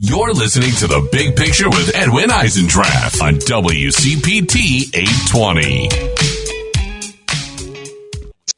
You're listening to The Big Picture with Edwin Eisendrath on WCPT 820.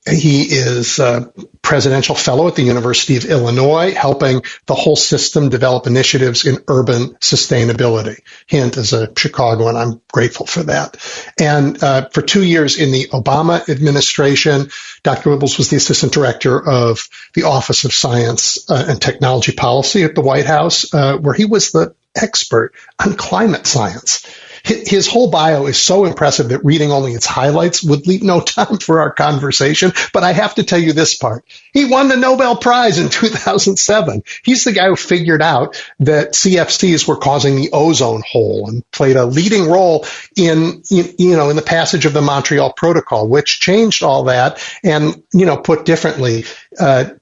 He is a presidential fellow at the University of Illinois, helping the whole system develop initiatives in urban sustainability. Hint, as a Chicagoan, I'm grateful for that. And for 2 years in the Obama administration, Dr. Wuebbles was the assistant director of the Office of Science and Technology Policy at the White House, where he was the expert on climate science. His whole bio is so impressive that reading only its highlights would leave no time for our conversation. But I have to tell you this part. He won the Nobel Prize in 2007. He's the guy who figured out that CFCs were causing the ozone hole and played a leading role in the passage of the Montreal Protocol, which changed all that. And, put differently, I'm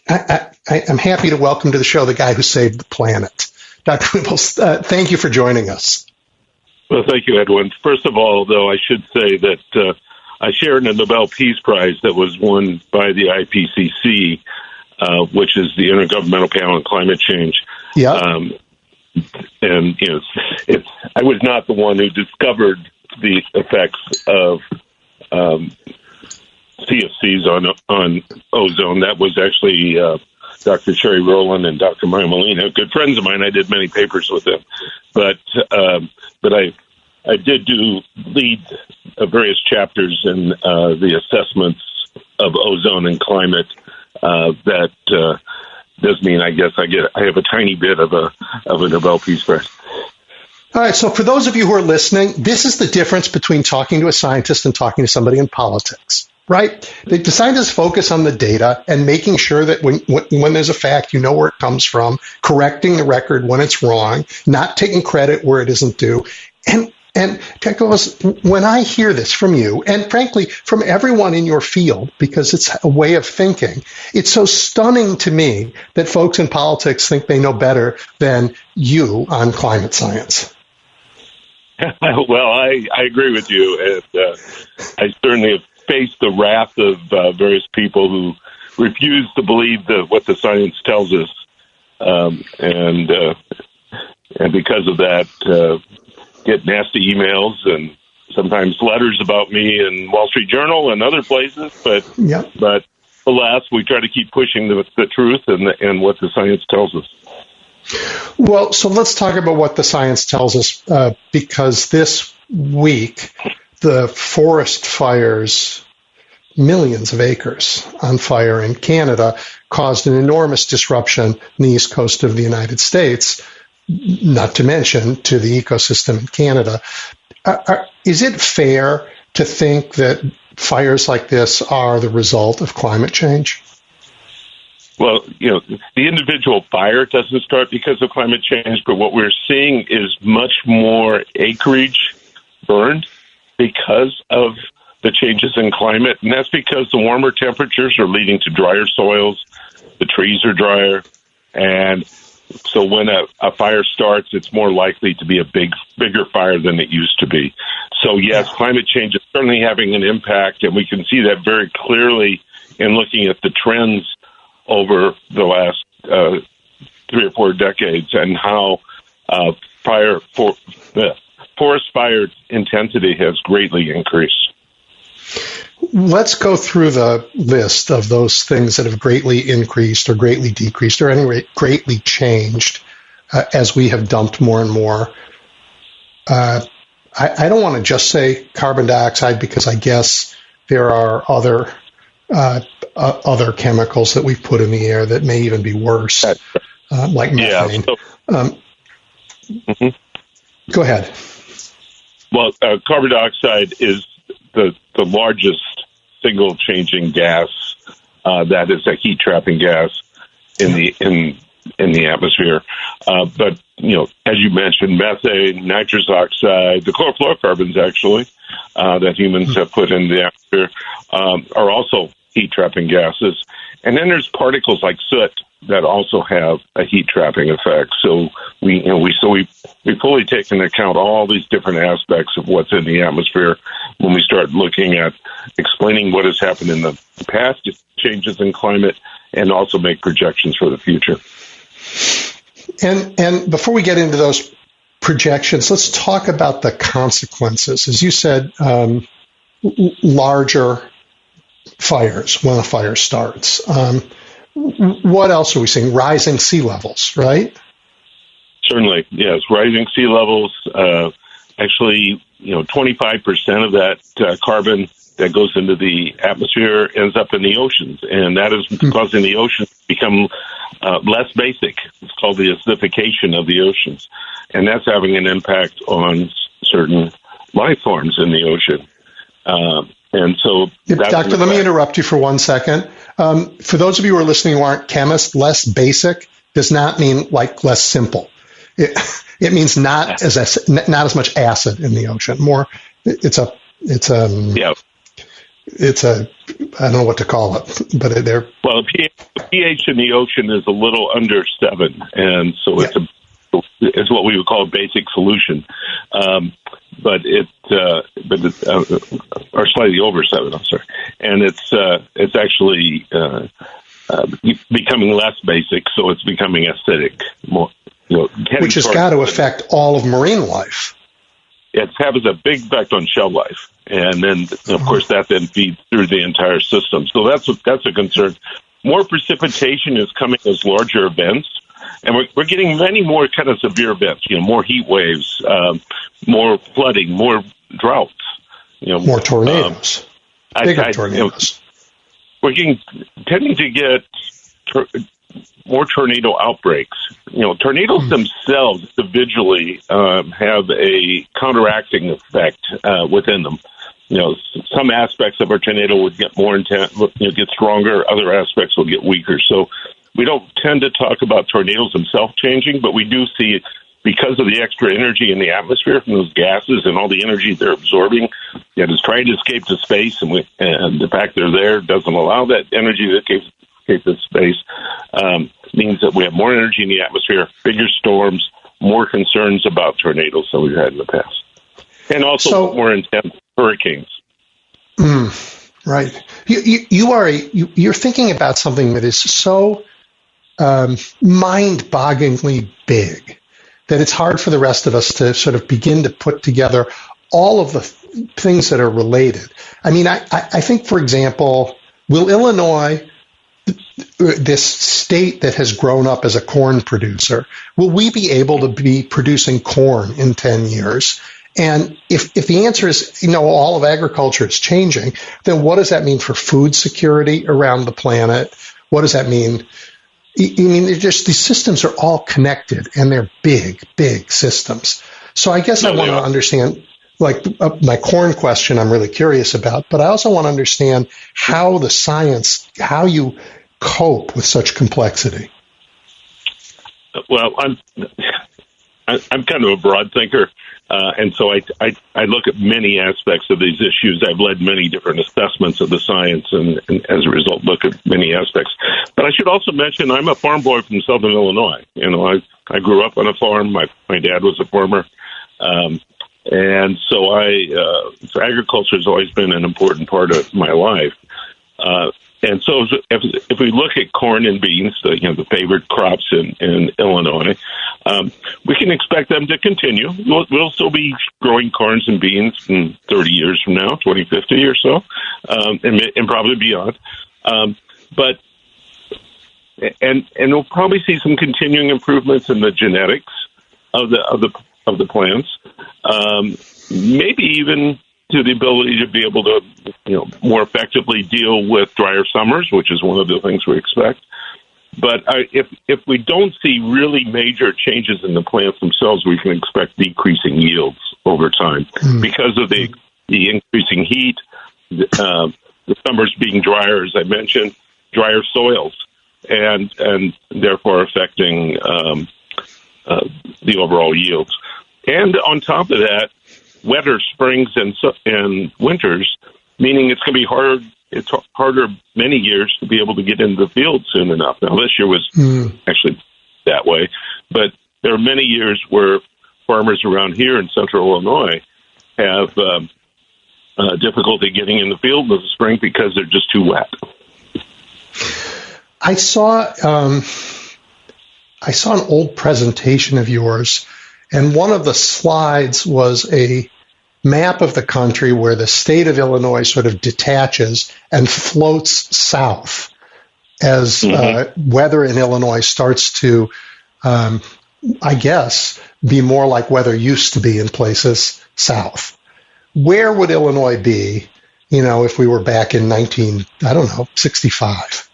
happy to welcome to the show the guy who saved the planet. Dr. Wuebbles, thank you for joining us. Well, thank you, Edwin. First of all, though, I should say that I share in the Nobel Peace Prize that was won by the IPCC, which is the Intergovernmental Panel on Climate Change. Yeah. I was not the one who discovered the effects of CFCs on ozone. That was actually Dr. Sherry Rowland and Dr. Maya Molina, good friends of mine. I did many papers with them, but I did lead various chapters in the assessments of ozone and climate. That does mean, I guess, I have a tiny bit of a Nobel Peace Prize. All right. So for those of you who are listening, this is the difference between talking to a scientist and talking to somebody in politics. Right? The scientists focus on the data and making sure that when there's a fact, you know where it comes from, correcting the record when it's wrong, not taking credit where it isn't due. And when I hear this from you, and frankly, from everyone in your field, because it's a way of thinking, it's so stunning to me that folks in politics think they know better than you on climate science. Well, I agree with you. And I certainly have faced the wrath of various people who refuse to believe what the science tells us, and because of that, get nasty emails and sometimes letters about me in Wall Street Journal and other places. But alas, we try to keep pushing the truth and what the science tells us. Well, so let's talk about what the science tells us, because this week, the forest fires, millions of acres on fire in Canada, caused an enormous disruption in the east coast of the United States, not to mention to the ecosystem in Canada. Is it fair to think that fires like this are the result of climate change? Well, the individual fire doesn't start because of climate change, but what we're seeing is much more acreage burned because of the changes in climate, and that's because the warmer temperatures are leading to drier soils, the trees are drier, and so when a fire starts, it's more likely to be a bigger fire than it used to be. So yes, climate change is certainly having an impact, and we can see that very clearly in looking at the trends over the last 3 or 4 decades, and how forest fire intensity has greatly increased. Let's go through the list of those things that have greatly increased or greatly decreased, or at any rate greatly changed as we have dumped more and more. I don't want to just say carbon dioxide, because I guess there are other chemicals that we've put in the air that may even be worse, like methane. Go ahead. Well, carbon dioxide is the largest single changing gas that is a heat trapping gas in the atmosphere. But as you mentioned, methane, nitrous oxide, the chlorofluorocarbons actually that humans have put in the atmosphere are also heat trapping gases. And then there's particles like soot that also have a heat trapping effect. So we fully take into account all these different aspects of what's in the atmosphere when we start looking at explaining what has happened in the past changes in climate, and also make projections for the future. And before we get into those projections, let's talk about the consequences. As you said, larger fires when a fire starts. What else are we seeing? Rising sea levels, right? Certainly, yes. Rising sea levels. Actually, 25% of that carbon that goes into the atmosphere ends up in the oceans, and that is causing the oceans to become less basic. It's called the acidification of the oceans, and that's having an impact on certain life forms in the ocean. And so, Doctor, let me interrupt you for 1 second. For those of you who are listening who aren't chemists, less basic does not mean like less simple. It means not as much acid in the ocean. More, it's a I don't know what to call it, but they're the pH in the ocean is a little under 7, and so it's what we would call a basic solution. But or slightly over 7. I'm sorry, and it's actually becoming less basic, so it's becoming acidic more. Which has got to affect all of marine life. It has a big effect on shell life, and then of course that then feeds through the entire system. So that's a concern. More precipitation is coming as larger events. And we're getting many more kind of severe events, more heat waves, more flooding, more droughts. More tornadoes, bigger tornadoes. We're tending to get more tornado outbreaks. Tornadoes themselves individually have a counteracting effect within them. Some aspects of our tornado would get more intense, get stronger. Other aspects will get weaker. So we don't tend to talk about tornadoes themselves changing, but we do see, because of the extra energy in the atmosphere from those gases and all the energy they're absorbing that is trying to escape to space, and the fact they're there doesn't allow that energy to escape to space, means that we have more energy in the atmosphere, bigger storms, more concerns about tornadoes than we've had in the past, and also more intense hurricanes. Right. You're thinking about something that is so mind-bogglingly big that it's hard for the rest of us to sort of begin to put together all of the things that are related. I mean, I think, for example, will Illinois, this state that has grown up as a corn producer, will we be able to be producing corn in 10 years? And if the answer is, all of agriculture is changing, then what does that mean for food security around the planet? What does that mean? These systems are all connected, and they're big, big systems. So I guess I want to understand, my corn question I'm really curious about, but I also want to understand how you cope with such complexity. Well, I'm kind of a broad thinker, and so I look at many aspects of these issues. I've led many different assessments of the science, and as a result, look at many aspects. But I should also mention I'm a farm boy from Southern Illinois. I grew up on a farm. My dad was a farmer, and so agriculture has always been an important part of my life. And so if we look at corn and beans, the favorite crops in Illinois, we can expect them to continue. We'll still be growing corns and beans in 30 years from now, 2050 or so, and probably beyond. But we'll probably see some continuing improvements in the genetics of the plants, maybe even to the ability to be able to, more effectively deal with drier summers, which is one of the things we expect. But if we don't see really major changes in the plants themselves, we can expect decreasing yields over time because of the increasing heat, the summers being drier, as I mentioned, drier soils, and therefore affecting the overall yields. And on top of that, wetter springs and winters, meaning it's going to be harder. It's harder many years to be able to get into the field soon enough. Now, this year was actually that way, but there are many years where farmers around here in central Illinois have difficulty getting in the field in the spring because they're just too wet. I saw I saw an old presentation of yours, and one of the slides was a map of the country where the state of Illinois sort of detaches and floats south as weather in Illinois starts to, I guess, be more like weather used to be in places south. Where would Illinois be, if we were back in 65?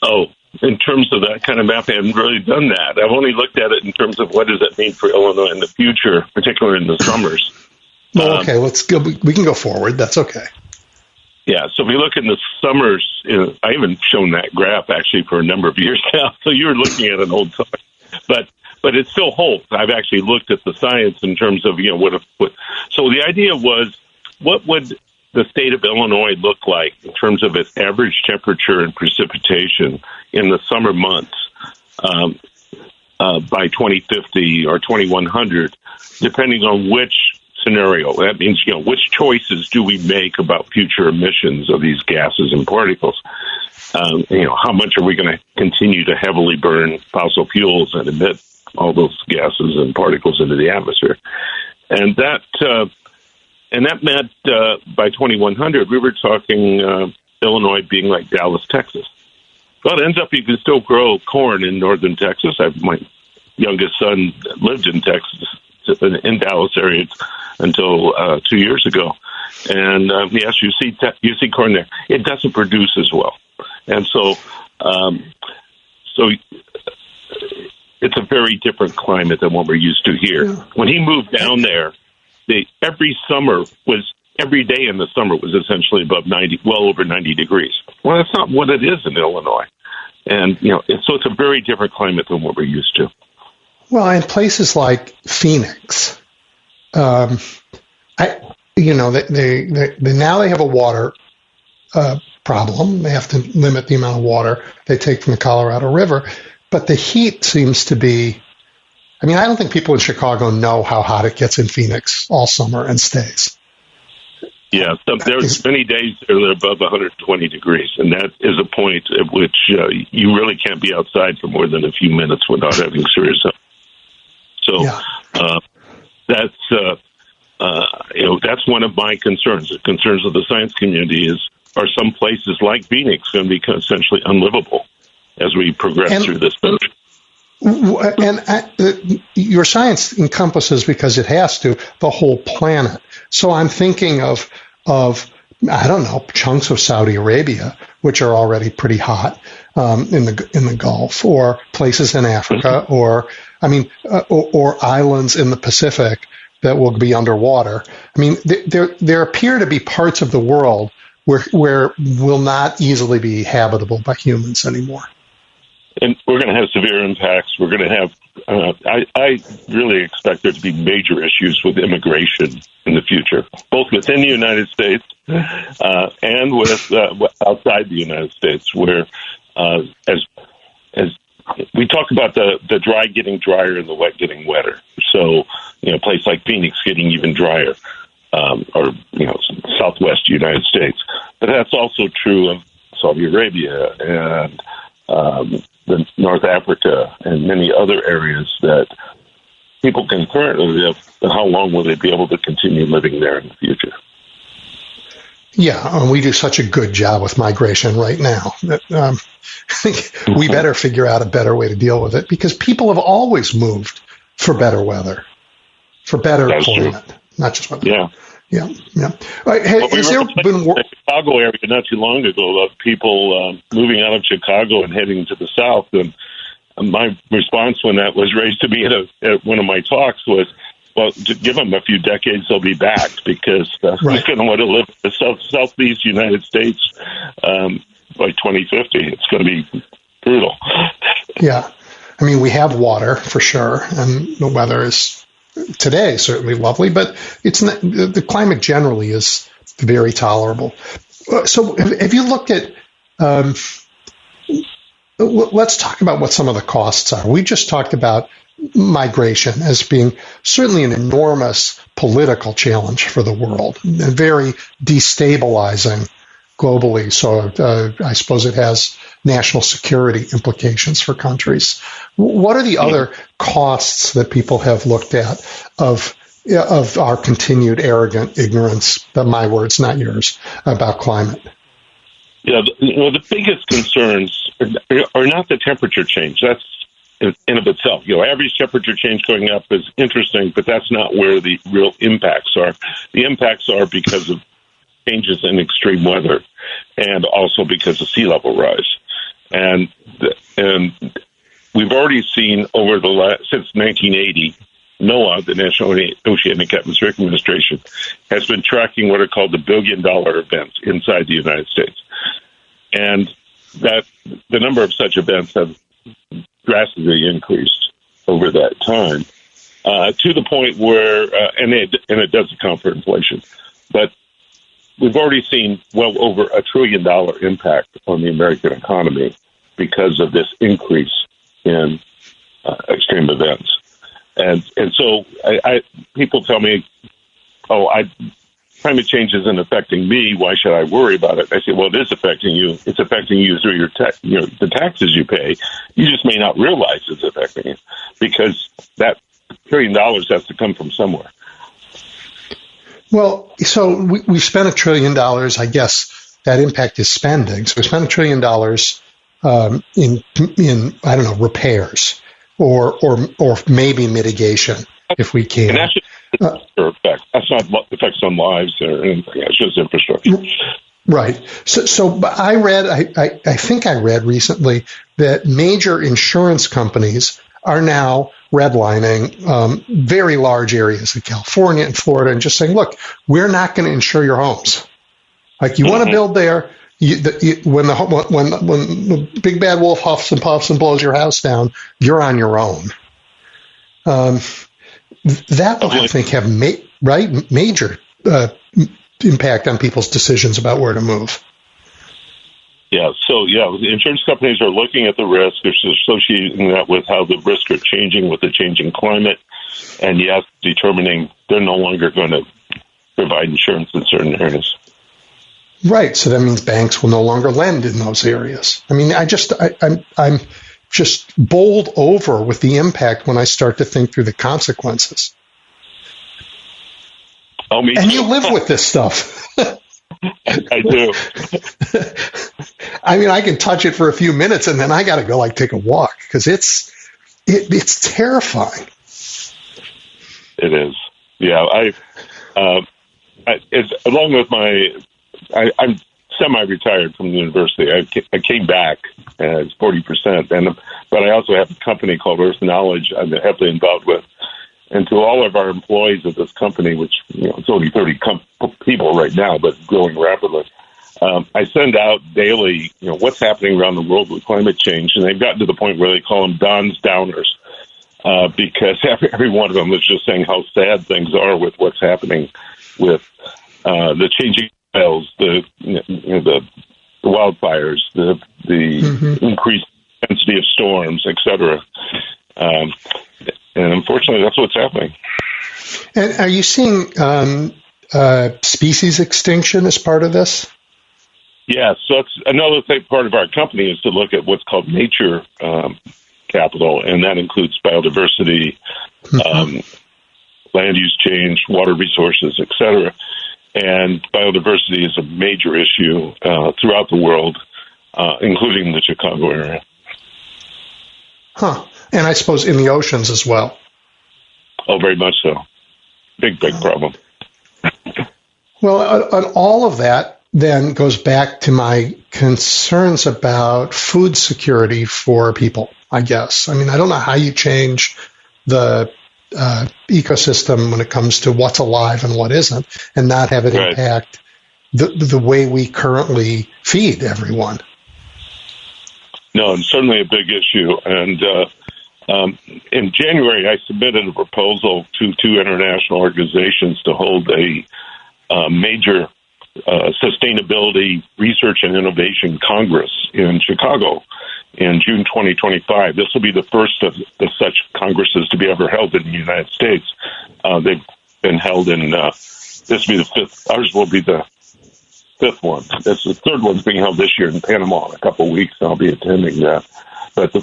Oh, in terms of that kind of map, I haven't really done that. I've only looked at it in terms of what does it mean for Illinois in the future, particularly in the summers. Well, okay, let's go. We can go forward. That's okay. Yeah, so if we look in the summers, I haven't shown that graph actually for a number of years now, so you're looking at an old summer. But it still holds. I've actually looked at the science in terms of, what. So the idea was, what would the state of Illinois look like in terms of its average temperature and precipitation in the summer months by 2050 or 2100, depending on which scenario. That means, which choices do we make about future emissions of these gases and particles? How much are we going to continue to heavily burn fossil fuels and emit all those gases and particles into the atmosphere? And that meant by 2100, we were talking Illinois being like Dallas, Texas. Well, it ends up you can still grow corn in northern Texas. My youngest son lived in Texas, in Dallas area until 2 years ago. And yes, you see corn there. It doesn't produce as well. And so it's a very different climate than what we're used to here. Yeah. When he moved down there, every day in the summer was essentially above 90, well over 90 degrees. Well, that's not what it is in Illinois. And, so it's a very different climate than what we're used to. Well, in places like Phoenix, now they have a water problem. They have to limit the amount of water they take from the Colorado River. But the heat seems to be, I don't think people in Chicago know how hot it gets in Phoenix all summer and stays. Yeah, there's many days that are above 120 degrees, and that is a point at which you really can't be outside for more than a few minutes without having serious health. So that's one of my concerns. The concerns of the science community are some places like Phoenix going to be essentially unlivable as we progress through this country. And your science encompasses, because it has to, the whole planet. So I'm thinking of chunks of Saudi Arabia, which are already pretty hot in the Gulf, or places in Africa, or islands in the Pacific that will be underwater. There appear to be parts of the world where will not easily be habitable by humans anymore. And we're going to have severe impacts. We're going to have, I really expect there to be major issues with immigration in the future, both within the United States and with outside the United States, where as we talk about the dry getting drier and the wet getting wetter. So, a place like Phoenix getting even drier, or, Southwest United States. But that's also true of Saudi Arabia and North Africa and many other areas that people can currently live, and how long will they be able to continue living there in the future? Yeah, and we do such a good job with migration right now that I think we better figure out a better way to deal with it, because people have always moved for better weather, for better climate, not just weather. Yeah. Yeah. Right, has there been the Chicago area not too long ago of people moving out of Chicago and heading to the south? And my response when that was raised to me at one of my talks was, well, to give them a few decades, they'll be back, because who's going to want to live in the southeast United States by 2050? It's going to be brutal. Yeah. We have water for sure, and the weather is today certainly lovely, but it's not, the climate generally is very tolerable. So have you looked at, let's talk about what some of the costs are. We just talked about migration as being certainly an enormous political challenge for the world, and very destabilizing globally. So I suppose it has national security implications for countries. What are the other costs that people have looked at of our continued arrogant ignorance, my words, not yours, about climate? Yeah, the biggest concerns are not the temperature change. That's in of itself. Average temperature change going up is interesting, but that's not where the real impacts are. The impacts are because of changes in extreme weather and also because of sea level rise. And we've already seen since 1980, NOAA, the National Oceanic Atmospheric Administration, has been tracking what are called the billion-dollar events inside the United States. And that the number of such events have drastically increased over that time, to the point where, and it does account for inflation, but we've already seen well over $1 trillion impact on the American economy because of this increase in extreme events. And so people tell me, climate change isn't affecting me. Why should I worry about it? I say, well, it is affecting you. It's affecting you through the taxes you pay. You just may not realize it's affecting you because that $1 trillion has to come from somewhere. Well, so we spent $1 trillion. I guess that impact is spending. So we spent $1 trillion in I don't know, repairs or maybe mitigation if we can. And that's just effect. That's not effects on lives or anything. It's just infrastructure. Right. So I think I read recently that major insurance companies are now redlining very large areas of California and Florida and just saying, look, we're not going to insure your homes. Like, you want to build there, when the big bad wolf huffs and puffs and blows your house down, you're on your own. That will, I think, have major impact on people's decisions about where to move. Yeah, so the insurance companies are looking at the risk. They're associating that with how the risks are changing with the changing climate, and yes, determining they're no longer going to provide insurance in certain areas. Right. So that means banks will no longer lend in those areas. I mean, I'm just bowled over with the impact when I start to think through the consequences. Oh, me too. And you live with this stuff. I do. I mean, I can touch it for a few minutes and then I got to go take a walk because it's terrifying. It is. Yeah. Along with I'm semi-retired from the university. I came back as 40%, but I also have a company called Earth Knowledge I'm heavily involved with. And to all of our employees of this company, which it's only 30 people right now, but growing rapidly, I send out daily, what's happening around the world with climate change, and they've gotten to the point where they call them Don's Downers, because every one of them is just saying how sad things are with what's happening with the changing files, the wildfires, the increased intensity of storms, etc. And unfortunately, that's what's happening. And are you seeing species extinction as part of this? Yeah, so it's another part of our company is to look at what's called nature capital, and that includes biodiversity, land use change, water resources, etc. And biodiversity is a major issue throughout the world, including the Chicago area. Huh. And I suppose in the oceans as well. Oh, very much so. Big problem. Well, on all of that then goes back to my concerns about food security for people, I guess. I mean, I don't know how you change the ecosystem when it comes to what's alive and what isn't, and not have it impact the way we currently feed everyone. No, it's certainly a big issue. And in January, I submitted a proposal to 2 international organizations to hold a major sustainability research and innovation congress in Chicago in June 2025. This will be the first of such congresses to be ever held in the United States. They've been held in, this will be the 5th, ours will be the fifth one. The third one's being held this year in Panama in a couple of weeks, and I'll be attending that. But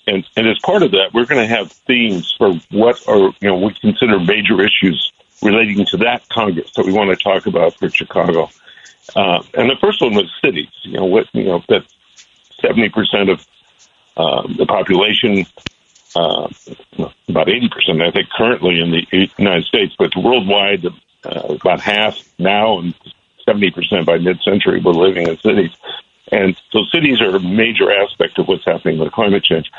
and as part of that, we're going to have themes for what are we consider major issues relating to that Congress that we want to talk about for Chicago. And the first one was cities. That 70% of the population, about 80%, I think, currently in the United States, but worldwide, about half now and 70% by mid-century were living in cities. And so cities are a major aspect of what's happening with climate change.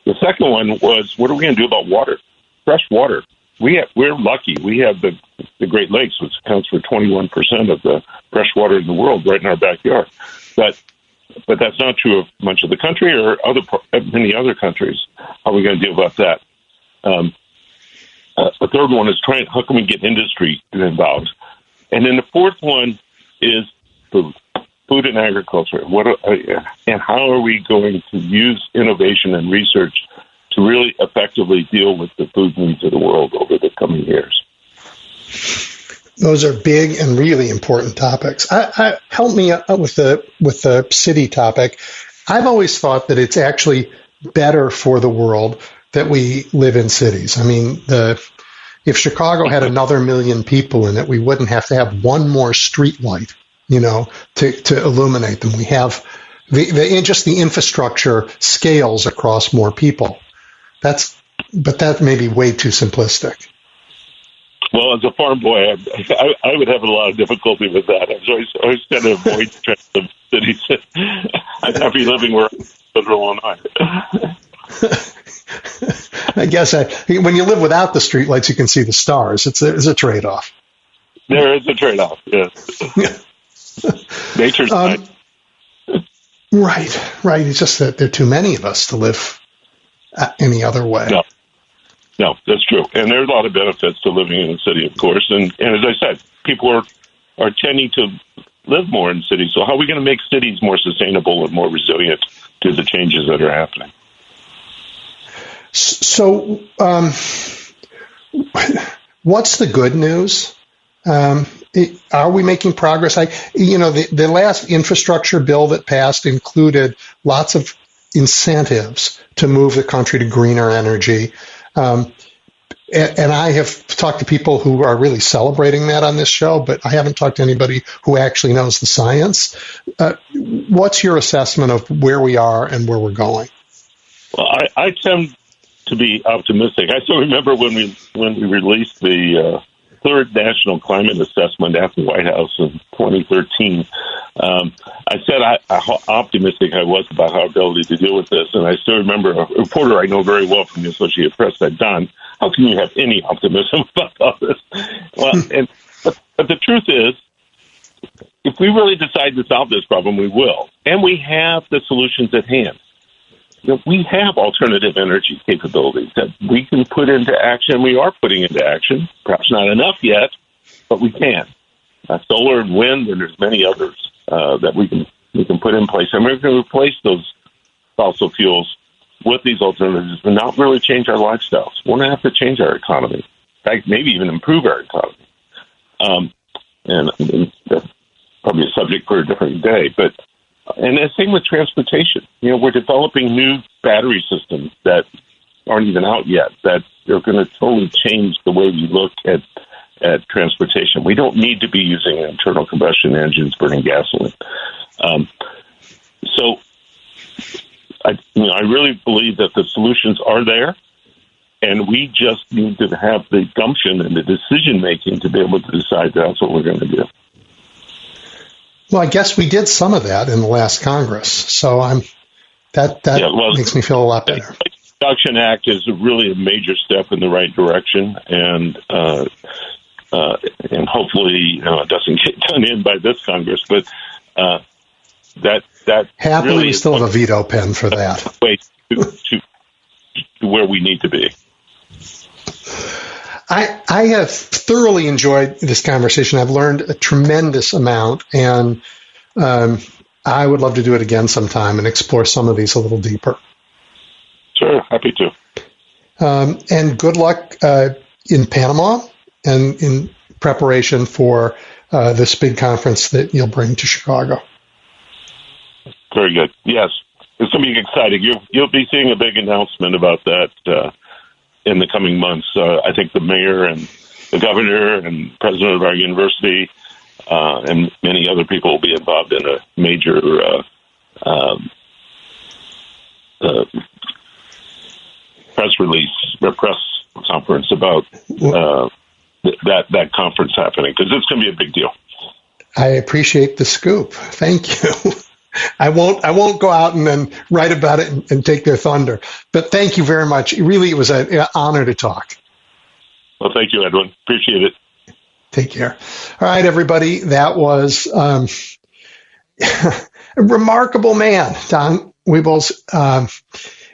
The second one was, what are we going to do about water? Fresh water. We're lucky. We have the Great Lakes, which accounts for 21% of the fresh water in the world, right in our backyard. But that's not true of much of the country or many other countries. How are we going to deal about that? The third one is how can we get industry involved? And then the fourth one is food and agriculture. And how are we going to use innovation and research to really effectively deal with the food needs of the world over the coming years? Those are big and really important topics. Help me out with the city topic. I've always thought that it's actually better for the world that we live in cities. I mean, if Chicago had another 1 million people in it, we wouldn't have to have one more street light, to illuminate them. We have just the infrastructure scales across more people. But that may be way too simplistic. Well, as a farm boy, I would have a lot of difficulty with that. I was always trying to avoid the cities. I'm happy living where I live in Illinois. I guess when you live without the streetlights, you can see the stars. It's a trade-off. There is a trade-off, yes. Nature's nice. Right. It's just that there are too many of us to live any other way. No, that's true. And there's a lot of benefits to living in the city, of course. And as I said, people are tending to live more in cities. So how are we going to make cities more sustainable and more resilient to the changes that are happening? So what's the good news? Are we making progress? The last infrastructure bill that passed included lots of incentives to move the country to greener energy. And I have talked to people who are really celebrating that on this show, but I haven't talked to anybody who actually knows the science. What's your assessment of where we are and where we're going? Well, I tend to be optimistic. I still remember when we released the third National Climate Assessment at the White House in 2013. I said how optimistic I was about our ability to deal with this, and I still remember a reporter I know very well from the Associated Press said, "Don, how can you have any optimism about all this?" Well, but the truth is, if we really decide to solve this problem, we will, and we have the solutions at hand. We have alternative energy capabilities that we can put into action. We are putting into action, perhaps not enough yet, but we can. Solar and wind, and there's many others that we can put in place. And we're going to replace those fossil fuels with these alternatives and not really change our lifestyles. We're going to have to change our economy. In fact, maybe even improve our economy. And that's probably a subject for a different day. And the same with transportation. We're developing new battery systems that aren't even out yet, that they're going to totally change the way we look at transportation. We don't need to be using internal combustion engines burning gasoline. So I really believe that the solutions are there, and we just need to have the gumption and the decision-making to be able to decide that's what we're going to do. Well, I guess we did some of that in the last Congress, so that makes me feel a lot better. The Reduction Act is really a major step in the right direction, and hopefully it doesn't get done in by this Congress. But that happily really we still have a veto pen for that. Way to where we need to be. I have thoroughly enjoyed this conversation. I've learned a tremendous amount, and I would love to do it again sometime and explore some of these a little deeper. Sure, happy to. And good luck in Panama and in preparation for this big conference that you'll bring to Chicago. Very good. Yes, it's going to be exciting. You'll be seeing a big announcement about that in the coming months. I think the mayor and the governor and president of our university and many other people will be involved in a major press conference about that conference happening, because it's going to be a big deal. I appreciate the scoop. Thank you. I won't go out and then write about it and take their thunder. But thank you very much. It was an honor to talk. Well, thank you, Edwin. Appreciate it. Take care. All right, everybody. That was a remarkable man, Don Wuebbles,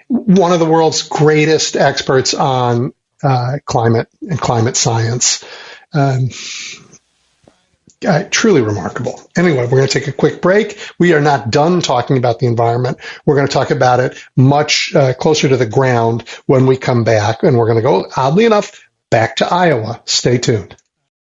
one of the world's greatest experts on climate and climate science. Truly remarkable. Anyway, we're going to take a quick break. We are not done talking about the environment. We're going to talk about it much closer to the ground when we come back, and we're going to go, oddly enough, back to Iowa. Stay tuned.